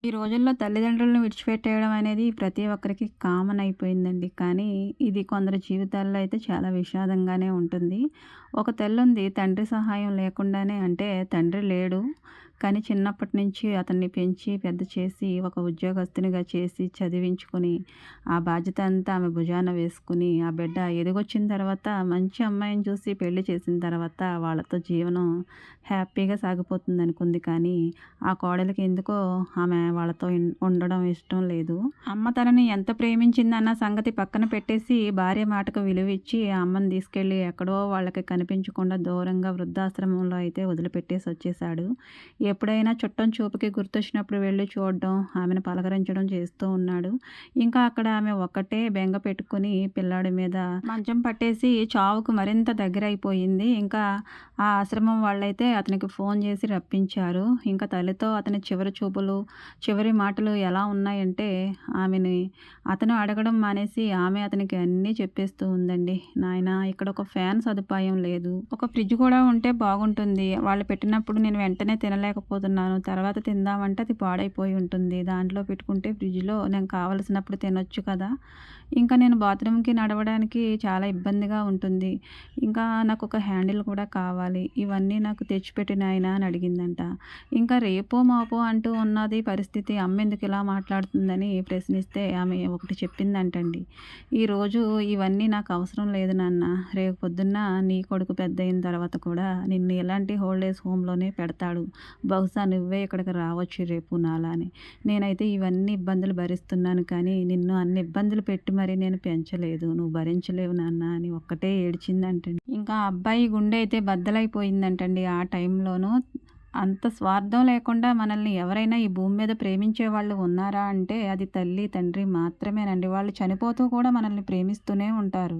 ఈ రోజుల్లో తల్లిదండ్రులను విడిచిపెట్టేయడం అనేది ప్రతి ఒక్కరికి కామన్ అయిపోయిందండి. కానీ ఇది కొందరి జీవితాల్లో అయితే చాలా విషాదంగానే ఉంటుంది. ఒక తల్లుంది తండ్రి సహాయం లేకుండానే, అంటే తండ్రి లేడు. కానీ చిన్నప్పటి నుంచి అతన్ని పెంచి పెద్ద చేసి ఒక ఉద్యోగస్తునిగా చేసి చదివించుకొని ఆ బాధ్యత అంతా ఆమె భుజాన వేసుకుని ఆ బిడ్డ ఎదిగొచ్చిన తర్వాత మంచి అమ్మాయిని చూసి పెళ్లి చేసిన తర్వాత వాళ్ళతో జీవనం హ్యాపీగా సాగిపోతుంది అనుకుంది. కానీ ఆ కోడలికి ఎందుకో ఆమె వాళ్ళతో ఉండడం ఇష్టం లేదు. అమ్మ తనని ఎంత ప్రేమించిందన్న సంగతి పక్కన పెట్టేసి భార్య మాటకు విలువ ఇచ్చి ఆ అమ్మని తీసుకెళ్ళి ఎక్కడో వాళ్ళకి కనిపించకుండా దూరంగా వృద్ధాశ్రమంలో అయితే వదిలిపెట్టేసి వచ్చేసాడు. ఎప్పుడైనా చుట్టం చూపుకి గుర్తొచ్చినప్పుడు వెళ్ళి చూడడం, ఆమెను పలకరించడం చేస్తూ ఉన్నాడు. ఇంకా అక్కడ ఆమె ఒక్కటే బెంగ పెట్టుకుని పిల్లాడి మీద మంచం పట్టేసి చావుకు మరింత దగ్గరైపోయింది. ఇంకా ఆ ఆశ్రమం వాళ్ళైతే అతనికి ఫోన్ చేసి రప్పించారు. ఇంకా తల్లితో అతని చివరి చూపులు, చివరి మాటలు ఎలా ఉన్నాయంటే, ఆమెని అతను అడగడం మానేసి ఆమె అతనికి అన్నీ చెప్పేస్తూ ఉందండి. నాయనా, ఇక్కడ ఒక ఫ్యాన్ సదుపాయం లేదు. ఒక ఫ్రిడ్జ్ కూడా ఉంటే బాగుంటుంది. వాళ్ళు పెట్టినప్పుడు నేను వెంటనే తినలేకపోతున్నాను. తర్వాత తిందామంటే అది పాడైపోయి ఉంటుంది. దాంట్లో పెట్టుకుంటే ఫ్రిడ్జ్‌లో నేను కావలసినప్పుడు తినొచ్చు కదా! ఇంకా నేను బాత్రూమ్‌కి నడవడానికి చాలా ఇబ్బందిగా ఉంటుంది. ఇంకా నాకొక హ్యాండిల్ కూడా కావాలి. ఇవన్నీ నాకు తెచ్చిపెట్టు నాయనా అని అడిగిందంట. ఇంకా రేపో మాపో అంటూ ఉన్నది పరిస్థితి. అమ్మెందుకు ఇలా మాట్లాడుతుందని ప్రశ్నిస్తే ఆమె ఒకటి చెప్పిందంటండి. ఈరోజు ఇవన్నీ నాకు అవసరం లేదు నాన్న. రేపు పొద్దున్న నీ కొడుకు పెద్దయిన తర్వాత కూడా నిన్ను ఇలాంటి ఓల్డ్ ఏజ్ హోమ్‌లోనే పెడతాడు. బహుశా నువ్వే ఇక్కడికి రావచ్చు రేపు నాలానే. నేనైతే ఇవన్నీ ఇబ్బందులు భరిస్తున్నాను, కానీ నిన్ను అన్ని ఇబ్బందులు పెట్టి మరి నేను పెంచలేదు. నువ్వు భరించలేవు నాన్న అని ఒక్కటే ఏడ్చిందంటండి. ఇంకా ఆ అబ్బాయి గుండె అయితే బద్దలైపోయిందంటండి ఆ టైంలోనూ. అంత స్వార్థం లేకుండా మనల్ని ఎవరైనా ఈ భూమి మీద ప్రేమించే వాళ్ళు ఉన్నారా అంటే అది తల్లి, తండ్రి మాత్రమేనండి. వాళ్ళు చనిపోతూ కూడా మనల్ని ప్రేమిస్తూనే ఉంటారు.